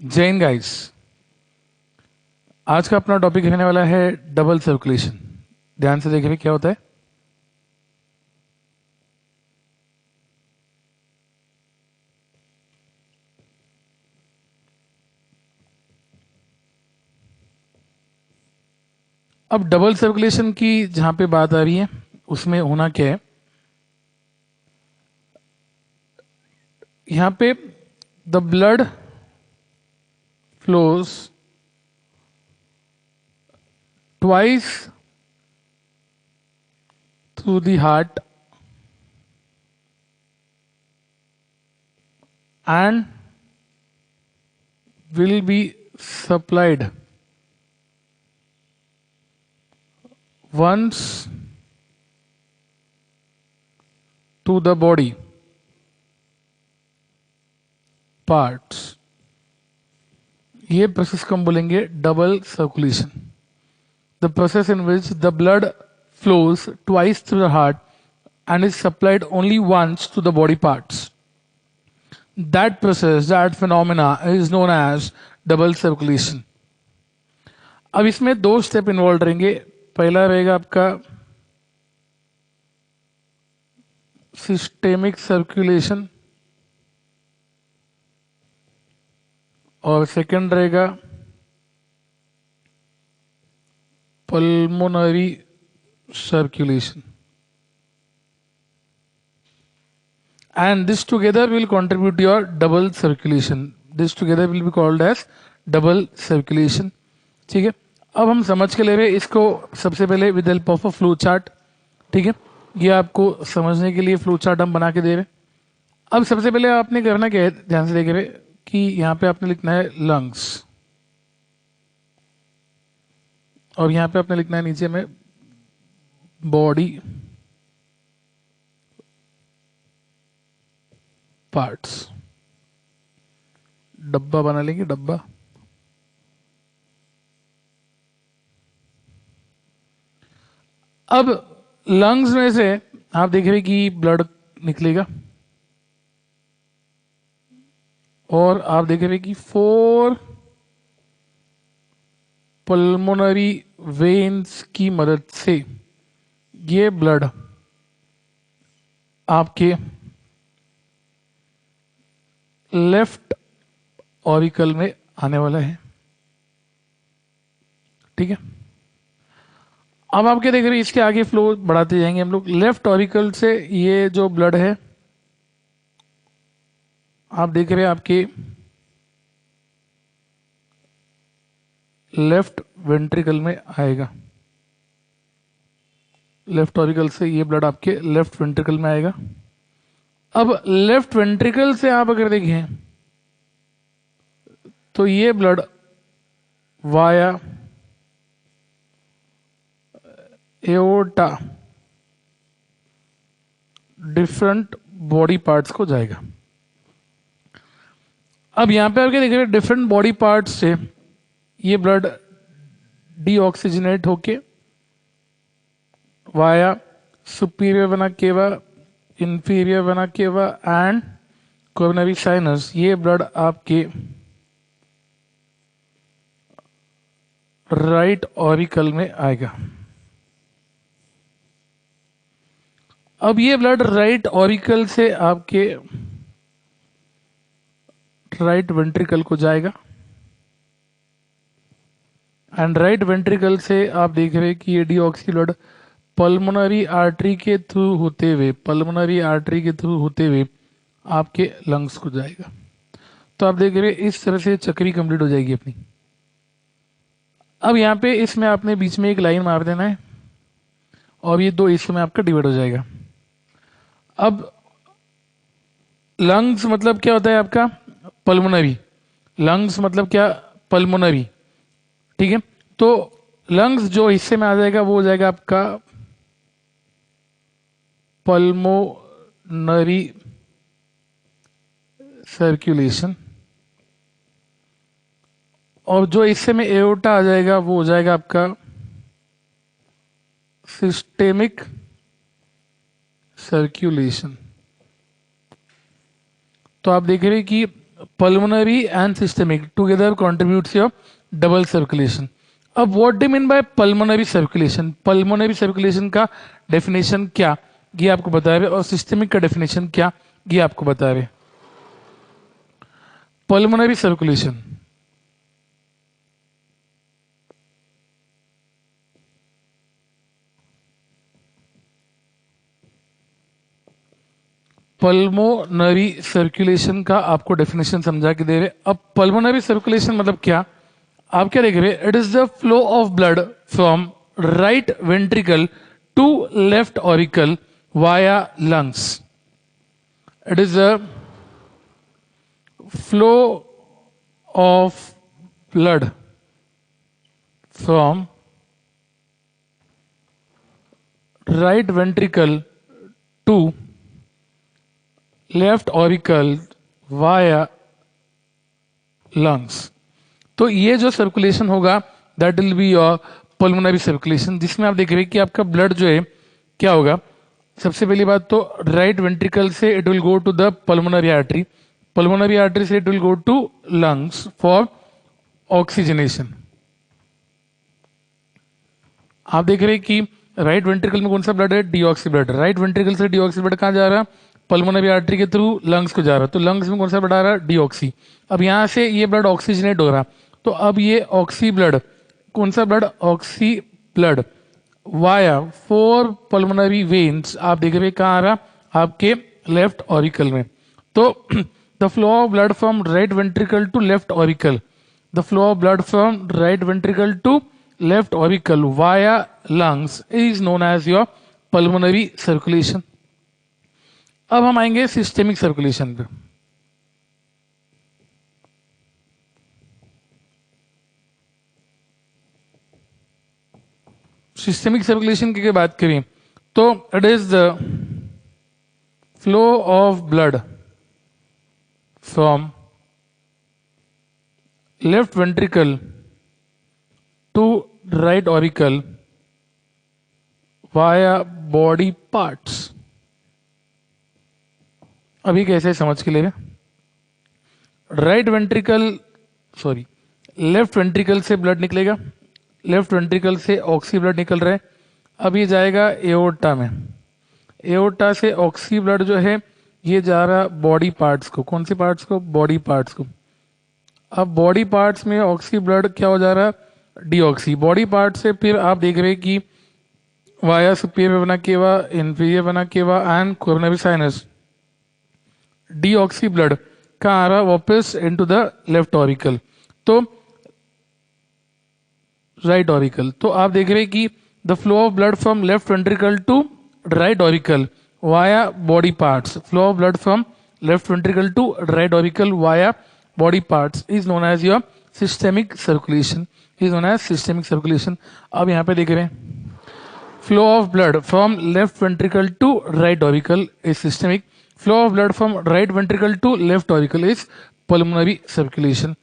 Jain guys, आज का अपना टॉपिक रहने वाला है डबल सर्कुलेशन। ध्यान से देखिए क्या होता है। अब डबल सर्कुलेशन की जहां पे बात आ रही है उसमें होना क्या है, यहां पे the blood flows twice through the heart and will be supplied once to the body parts। ये प्रोसेस को हम बोलेंगे double circulation. The process in which the blood flows twice through the heart and is supplied only once to the body parts। That process, that phenomena is known as double circulation। अब इसमें दो step involve रहेंगे। पहला रहेगा आपका systemic circulation और second रहेगा pulmonary circulation, and this together will contribute to your double circulation। This together will be called as double circulation। ठीक है, अब हम समझ के ले रहे हैं इसको सबसे पहले with help of a flow chart. ठीक है, ये आपको समझने के लिए फ्लो चार्ट हम बना के दे रहे हैं। अब सबसे पहले आपने करना क्या है, ध्यान से देख रहे कि यहाँ पे आपने लिखना है लंग्स और यहाँ पे आपने लिखना है नीचे में बॉडी पार्ट्स। डब्बा बना लेंगे, डब्बा। अब लंग्स में से आप देख रहे कि ब्लड निकलेगा और आप देख रहे कि 4 पल्मोनरी वेन्स की मदद से ये ब्लड आपके लेफ्ट ऑरिकल में आने वाला है। ठीक है, अब आप क्या देख रहे हैं, इसके आगे फ्लो बढ़ाते जाएंगे हम लोग। लेफ्ट ऑरिकल से ये जो ब्लड है आप देख रहे हैं आपके लेफ्ट वेंट्रिकल में आएगा। लेफ्ट ऑरिकल से ये ब्लड आपके लेफ्ट वेंट्रिकल में आएगा। अब लेफ्ट वेंट्रिकल से आप अगर देखें तो ये blood via aorta different body parts को जाएगा। अब यहां पे आप क्या देख रहे हैं, डिफरेंट बॉडी पार्ट्स से ये ब्लड डीऑक्सीजनेट होके via superior vena cava, inferior vena cava and coronary sinus ये ब्लड आपके राइट ऑरिकल में आएगा। अब ये ब्लड राइट ऑरिकल से आपके राइट वेंट्रिकल को जाएगा एंड राइट वेंट्रिकल से आप देख रहे हैं कि ये डीऑक्सी ब्लड पल्मोनरी आर्टरी के थ्रू होते हुए आपके लंग्स को जाएगा। तो आप देख रहे हैं इस तरह से चक्री कंप्लीट हो जाएगी अपनी। अब यहाँ पे इसमें आपने बीच में एक लाइन मार देना है और ये दो हिस्सों में आपका डिवाइड हो जाएगा। अब लंग्स मतलब क्या होता है आपका पल्मोनरी। लंग्स मतलब क्या, पल्मोनरी। ठीक है, तो लंग्स जो हिस्से में आ जाएगा वो हो जाएगा आपका पल्मोनरी सर्कुलेशन और जो हिस्से में एओर्टा आ जाएगा वो हो जाएगा आपका सिस्टेमिक सर्कुलेशन। तो आप देख रहे हैं कि pulmonary and systemic together contributes your double circulation. अब what do you mean by pulmonary circulation? pulmonary circulation का definition क्या, ये आपको बता रहे, और systemic का definition क्या, ये आपको बता रहे. pulmonary circulation, पल्मोनरी सर्कुलेशन का आपको डेफिनेशन समझा के दे रहे. अब पल्मोनरी सर्कुलेशन मतलब क्या, आप क्या देख रहे हैं, it is the flow of blood from right ventricle to left auricle via lungs. It is the flow of blood from right ventricle to left auricle via lungs. तो ये जो सर्कुलेशन होगा that will be your pulmonary circulation, जिसमें आप देख रहे हैं कि आपका ब्लड जो है क्या होगा. सबसे पहली बात तो राइट वेंट्रिकल से it will go to the pulmonary artery, pulmonary artery से it will go to lungs for oxygenation. आप देख रहे हैं कि राइट वेंट्रिकल में कौन सा ब्लड है, डीऑक्सी ब्लड. राइट वेंट्रिकल से डीऑक्सी ब्लड कहाँ जा रहा है, पल्मोनरी आर्टरी के थ्रू लंग्स को जा रहा है. तो लंग्स में कौन सा ब्लड आ रहा है, डीऑक्सी. अब यहाँ से ये ब्लड ऑक्सीजनेट हो रहा, तो अब ये ऑक्सी ब्लड, कौन सा blood, oxy blood via 4 pulmonary veins आप देख रहे हैं कहाँ आ रहा, आपके लेफ्ट ऑरिकल में. तो the flow of blood from right ventricle to left auricle, the flow of blood from right ventricle to left auricle via lungs is known as your pulmonary circulation. अब हम आएंगे सिस्टेमिक सर्कुलेशन पे. Systemic circulation की बात करें तो it is the flow of blood from left ventricle to right auricle via body parts. अभी कैसे समझ के लिए, right ventricle sorry left ventricle से ब्लड निकलेगा, लेफ्ट वेंट्रिकल से ऑक्सी ब्लड निकल रहा है. अब ये जाएगा एओर्टा में, एओर्टा से ऑक्सी ब्लड जो है ये जा रहा बॉडी पार्ट्स को, कौन से पार्ट्स को, बॉडी पार्ट्स को. अब बॉडी पार्ट्स में ऑक्सी ब्लड क्या हो जा रहा है, डीऑक्सी. बॉडी पार्ट से फिर आप देख रहे हैं कि via superior vena cava, inferior vena cava and coronary sinus deoxy blood का आ रहा वापस इनटू द लेफ्ट ऑरिकल, तो राइट ऑरिकल. तो आप देख रहे हैं कि the flow of blood from left ventricle to right auricle via body parts, flow of blood from left ventricle to right auricle via body parts is known as your systemic circulation, is known as systemic circulation. अब यहाँ पे देख रहे हैं flow of blood from left ventricle to right auricle is systemic, flow of blood from right ventricle to left auricle is pulmonary circulation.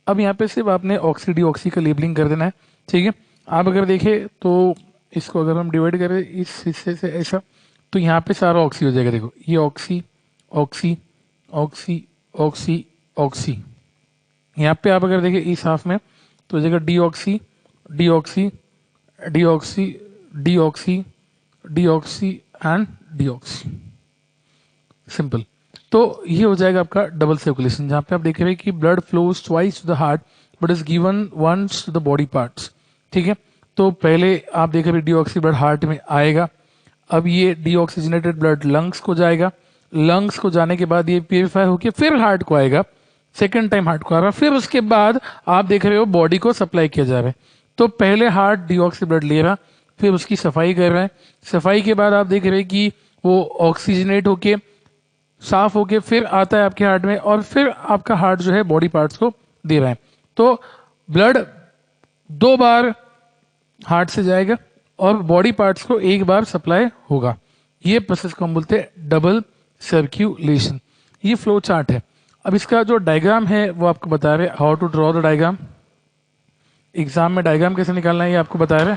अब यहाँ पे सिर्फ आपने ऑक्सी डीऑक्सी का लेबलिंग कर देना है, ठीक है. आप अगर देखें तो इसको अगर हम डिवाइड करें इस हिस्से से ऐसा, तो यहाँ पे सारा ऑक्सी हो जाएगा. देखो ये oxy oxy oxy oxy oxy. यहाँ पे आप अगर देखें इस हाफ में तो हो जाएगा deoxy deoxy deoxy deoxy deoxy and deoxy. Simple. तो ये हो जाएगा आपका डबल सर्कुलेशन, जहाँ पे आप देख रहे हैं कि blood flows twice to the heart but is given once to the body parts. ठीक है, तो पहले आप देख रहे हैं डीऑक्सी ब्लड हार्ट में आएगा, अब ये डीऑक्सीजनेटेड ब्लड लंग्स को जाएगा, लंग्स को जाने के बाद ये प्यूरिफाई होकर फिर हार्ट को आएगा, सेकेंड टाइम हार्ट को आ रहा, फिर उसके बाद आप देख रहे हो बॉडी को सप्लाई किया जा रहा है. तो पहले हार्ट डीऑक्सी ब्लड ले रहा, फिर उसकी सफाई कर रहा है, सफाई के बाद आप देख रहे हैं कि वो ऑक्सीजनेट होके साफ होके फिर आता है आपके हार्ट में, और फिर आपका हार्ट जो है बॉडी पार्ट्स को दे रहा है. तो ब्लड 2 बार हार्ट से जाएगा और बॉडी पार्ट्स को 1 बार सप्लाई होगा. ये प्रोसेस को हम बोलते हैं डबल सर्क्यूलेशन. ये फ्लो चार्ट है. अब इसका जो डायग्राम है वो आपको बता रहे how to draw the diagram. Exam में डायग्राम कैसे निकालना है ये आपको बता रहे.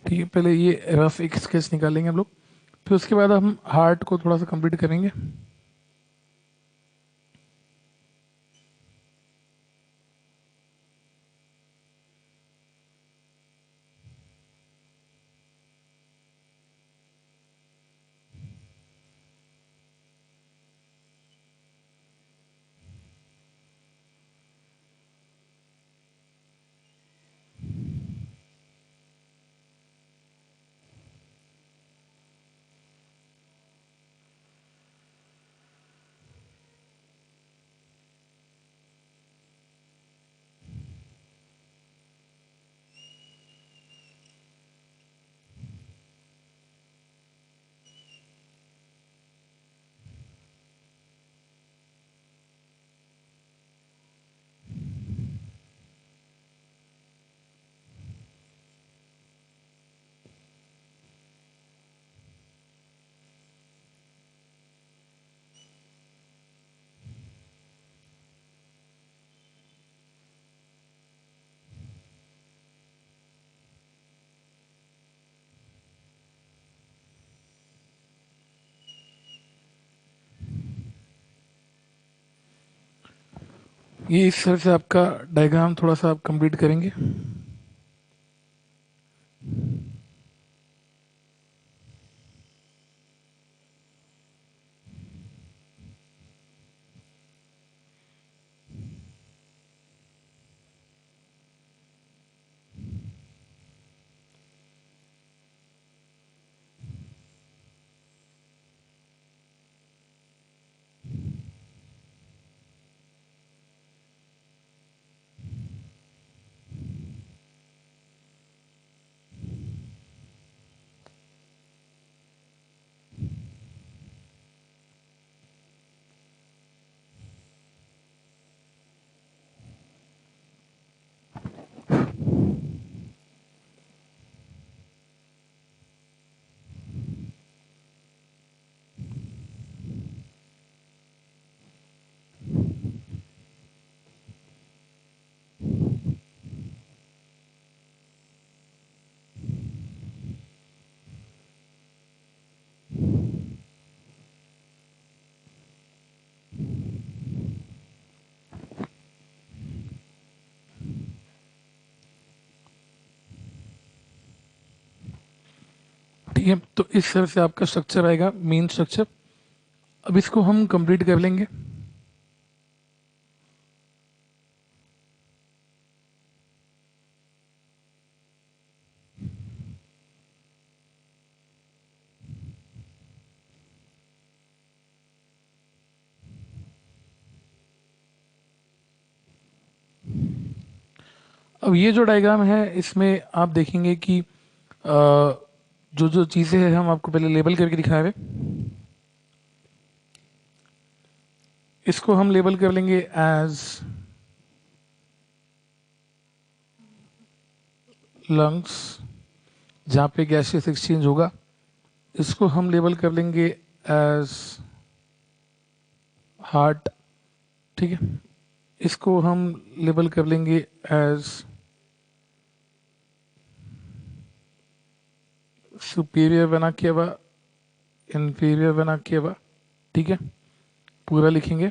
ठीक है, पहले ये रफ एक स्केच निकालेंगे हम लोग, फिर उसके बाद हम हार्ट को थोड़ा सा कंप्लीट करेंगे। ये इस तरह से आपका डायग्राम थोड़ा सा आप कंप्लीट करेंगे। ठीक है, तो इस तरह से आपका स्ट्रक्चर आएगा, मेन स्ट्रक्चर। अब इसको हम कंप्लीट कर लेंगे। अब ये जो डायग्राम है इसमें आप देखेंगे कि जो जो चीज़ें हैं हम आपको पहले लेबल करके दिखा रहे हैं। इसको हम लेबल कर लेंगे एज लंग्स, जहाँ पे गैसियस एक्सचेंज होगा। इसको हम लेबल कर लेंगे एज हार्ट। ठीक है, इसको हम लेबल कर लेंगे as superior vena cava, inferior vena cava. ठीक है, पूरा लिखेंगे,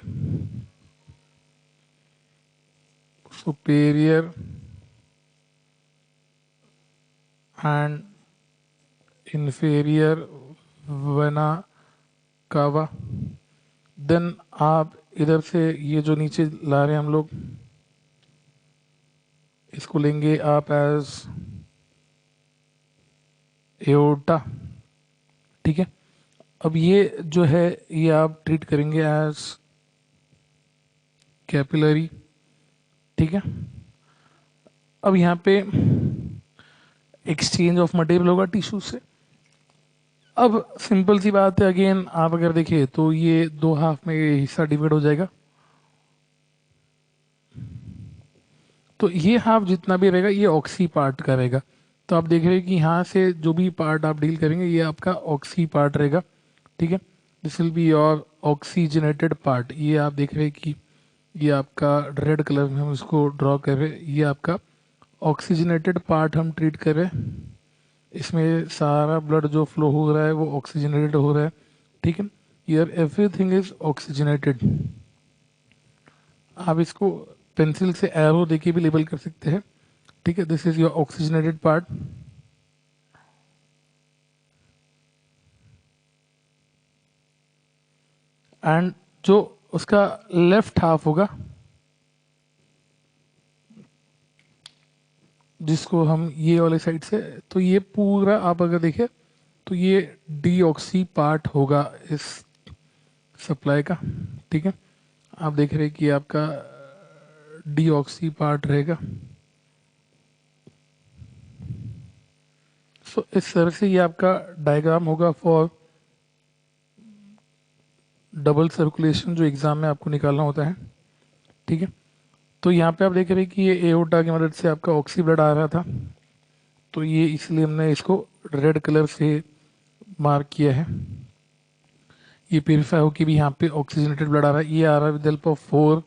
superior and inferior vena cava. Then आप इधर से ये जो नीचे ला रहे हैं हम लोग, इसको लेंगे आप एज एओर्टा। ठीक है, अब ये जो है ये आप ट्रीट करेंगे एज कैपिलरी। ठीक है, अब यहाँ पे एक्सचेंज ऑफ मटेरियल होगा टिश्यू से। अब सिंपल सी बात है, अगेन आप अगर देखिए तो ये दो हाफ में ये हिस्सा डिवाइड हो जाएगा। तो ये हाफ जितना भी रहेगा ये ऑक्सी पार्ट का रहेगा। तो आप देख रहे हैं कि यहाँ से जो भी पार्ट आप डील करेंगे ये आपका ऑक्सी पार्ट रहेगा। ठीक है, this will be your oxygenated part. ये आप देख रहे हैं कि ये आपका रेड कलर में हम इसको ड्रॉ कर रहे हैं, ये आपका ऑक्सीजनेटेड पार्ट हम ट्रीट कर रहे हैं। इसमें सारा ब्लड जो फ्लो हो रहा है वो ऑक्सीजनेटेड हो रहा है, ठीक है। Here everything is oxygenated. आप इसको पेंसिल से एरो देके भी लेबल कर सकते हैं, ठीक है। This is your oxygenated part. And जो उसका लेफ्ट हाफ होगा, जिसको हम ये वाले साइड से, तो ये पूरा आप अगर देखें तो ये डीऑक्सी पार्ट होगा इस सप्लाई का, ठीक है। आप देख रहे हैं कि आपका डीऑक्सी पार्ट रहेगा। सो इस तरह से ये आपका डायग्राम होगा फॉर डबल सर्कुलेशन, जो एग्जाम में आपको निकालना होता है, ठीक है। तो यहाँ पे आप देख रहे हैं कि ये एओर्टा की मदद से आपका ऑक्सी ब्लड आ रहा था, तो ये इसलिए हमने इसको रेड कलर से मार्क किया है। ये प्योरीफाई होकर भी यहाँ पे ऑक्सीजनेटेड ब्लड आ रहा है। ये आ रहा है with help of 4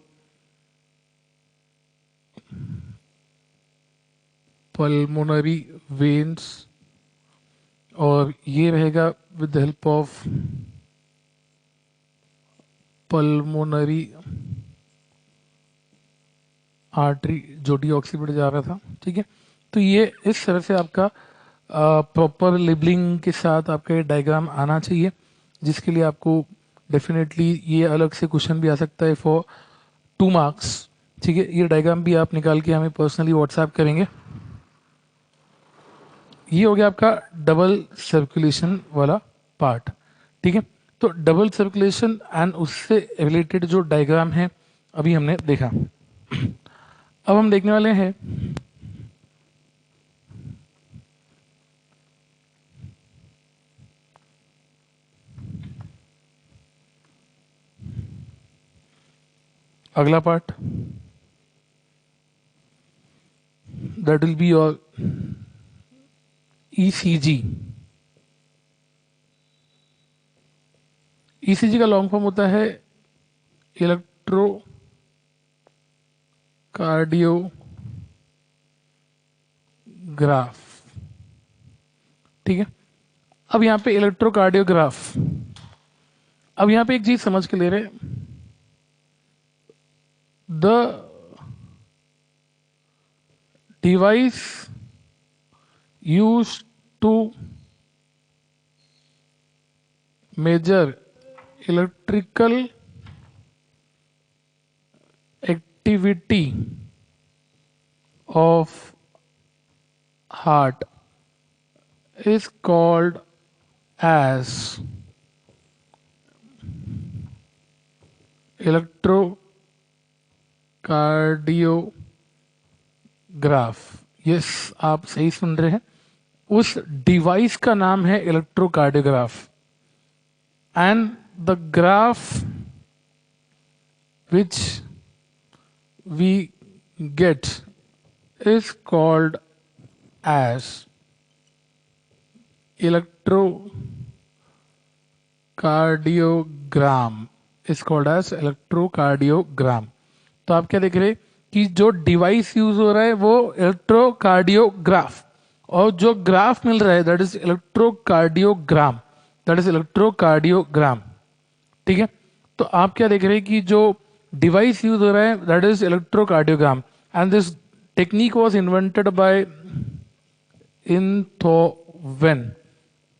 pulmonary veins, और ये रहेगा with help of pulmonary artery, जो डीऑक्सी ब्लड जा रहा था, ठीक है। तो ये इस तरह से आपका प्रॉपर लेबलिंग के साथ आपका ये डायग्राम आना चाहिए, जिसके लिए आपको डेफिनेटली ये अलग से क्वेश्चन भी आ सकता है फॉर 2 मार्क्स, ठीक है। ये डायग्राम भी आप निकाल के हमें पर्सनली व्हाट्सएप करेंगे। ये हो गया आपका डबल सर्कुलेशन वाला पार्ट, ठीक है। तो डबल सर्कुलेशन एंड उससे रिलेटेड जो डायग्राम है अभी हमने देखा। अब हम देखने वाले हैं अगला part, that will be your ECG. ECG का लॉन्ग फॉर्म होता है इलेक्ट्रो कार्डियोग्राफ, ठीक है। अब यहाँ पे इलेक्ट्रोकार्डियोग्राफ, अब यहाँ पे एक चीज समझ के ले रहे, the device used to measure electrical activity of heart is called as electrocardiograph. Yes, आप सही सुन रहे हैं, उस डिवाइस का नाम है electrocardiograph. And the graph which we get is called as electrocardiogram, is called as electrocardiogram। तो आप क्या देख रहे हैं कि जो डिवाइस यूज हो रहा है वो इलेक्ट्रोकार्डियोग्राफ, और जो ग्राफ मिल रहा है that is electrocardiogram, that is electrocardiogram, ठीक है। तो आप क्या देख रहे हैं कि जो डिवाइस यूज हो रहा है that is electrocardiogram, and this technique was invented by Einthoven.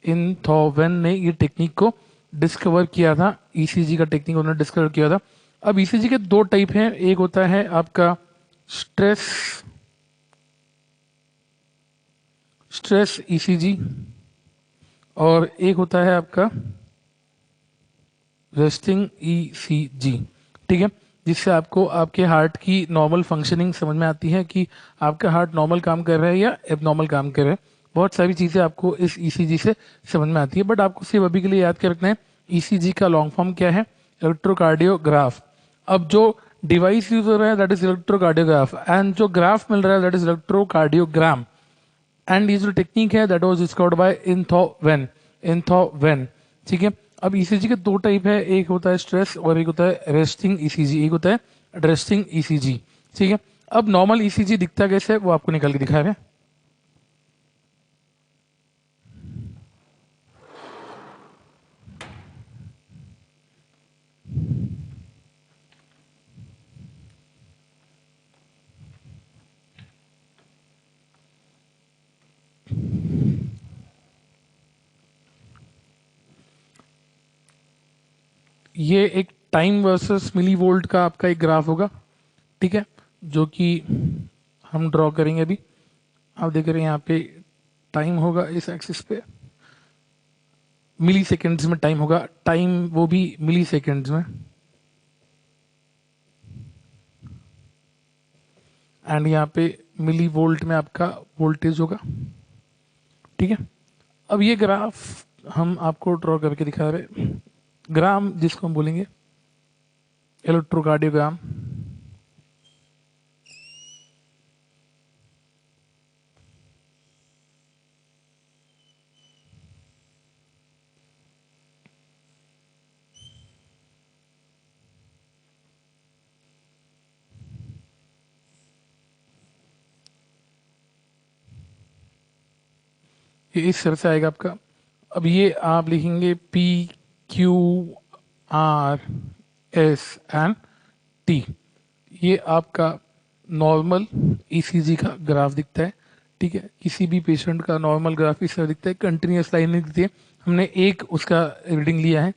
Einthoven ने ये टेक्निक को डिस्कवर किया था, ईसीजी का टेक्निक उन्होंने डिस्कवर किया था। अब ईसीजी के 2 टाइप हैं, एक होता है आपका स्ट्रेस ईसीजी, और एक होता है आपका रेस्टिंग ईसीजी, ठीक है। जिससे आपको आपके हार्ट की नॉर्मल फंक्शनिंग समझ में आती है कि आपका हार्ट नॉर्मल काम कर रहा है या एबनॉर्मल काम कर रहा है। बहुत सारी चीजें आपको इस ईसीजी से समझ में आती है, बट आपको सिर्फ अभी के लिए याद कर रखना है ईसीजी का लॉन्ग फॉर्म क्या है, इलेक्ट्रोकार्डियोग्राफ। अब जो डिवाइस यूज हो रहा है दैट इज इलेक्ट्रोकार्डियोग्राफ, एंड जो ग्राफ मिल रहा है दैट इज इलेक्ट्रोकार्डियोग्राम। एंड ये जो टेक्निक है दैट वाज डिस्कवर्ड बाय इनथोवेन, ठीक है। अब ईसीजी के 2 टाइप है, एक होता है स्ट्रेस और एक होता है रेस्टिंग ईसीजी, एक होता है रेस्टिंग ईसीजी, ठीक है। अब नॉर्मल ईसीजी दिखता कैसे है वो आपको निकाल के दिखा रहे हैं। ये एक टाइम वर्सेस मिली वोल्ट का आपका एक ग्राफ होगा, ठीक है, जो कि हम ड्रॉ करेंगे अभी। आप देख रहे हैं यहाँ पे टाइम होगा इस एक्सिस पे, मिली सेकेंड्स में टाइम होगा, टाइम वो भी मिली सेकेंड्स में, एंड यहाँ पे मिली वोल्ट में आपका वोल्टेज होगा, ठीक है। अब ये ग्राफ हम आपको ड्रॉ करके दिखा रहे, ग्राम जिसको हम बोलेंगे इलेक्ट्रोकार्डियोग्राम। ये इस तरह से आएगा आपका। अब ये आप लिखेंगे P Q R S and T, ये आपका नॉर्मल ईसीजी का ग्राफ दिखता है, ठीक है। किसी भी पेशेंट का नॉर्मल ग्राफ इस तरह दिखता है, कंटिन्यूस लाइन नहीं दिखती है। हमने एक उसका रीडिंग लिया है,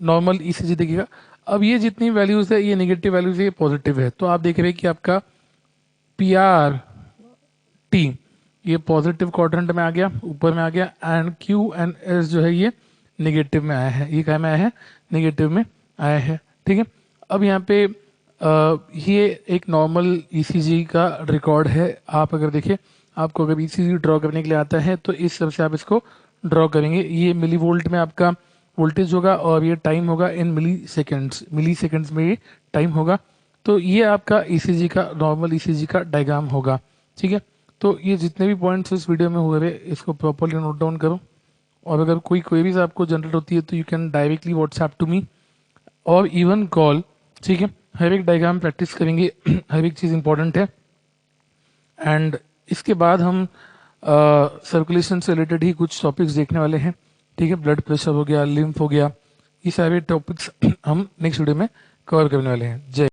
नॉर्मल ईसीजी देखिएगा। अब ये जितनी वैल्यूज है, ये नेगेटिव वैल्यूज है, ये पॉजिटिव है, तो आप देख रहे हैं कि आपका पी आर टी ये पॉजिटिव क्वाड्रेंट में आ गया, ऊपर में आ गया, एंड क्यू एंड एस जो है ये नेगेटिव में आया है। ये क्या में आया है? नेगेटिव में आया है, ठीक है। अब यहाँ पे ये एक नॉर्मल ईसीजी का रिकॉर्ड है। आप अगर देखिए, आपको अगर ईसीजी ड्रॉ करने के लिए आता है तो इस तरह से आप इसको ड्रॉ करेंगे। ये मिली वोल्ट में आपका वोल्टेज होगा और ये टाइम होगा इन मिली सेकेंड्स में ये टाइम होगा। तो ये आपका ईसीजी का, नॉर्मल ईसीजी का डायग्राम होगा, ठीक है। तो ये जितने भी पॉइंट्स इस वीडियो में हुए इसको प्रॉपरली नोट डाउन करो, और अगर कोई क्वेरीज आपको जनरेट होती है तो you can directly WhatsApp to me और इवन कॉल, ठीक है। हर एक डायग्राम प्रैक्टिस करेंगे, हर एक चीज़ इंपॉर्टेंट है। एंड इसके बाद हम सर्कुलेशन से रिलेटेड ही कुछ टॉपिक्स देखने वाले हैं, ठीक है। ब्लड प्रेशर हो गया, लिम्फ हो गया, ये सारे टॉपिक्स हम नेक्स्ट वीडियो में कवर करने वाले हैं। जय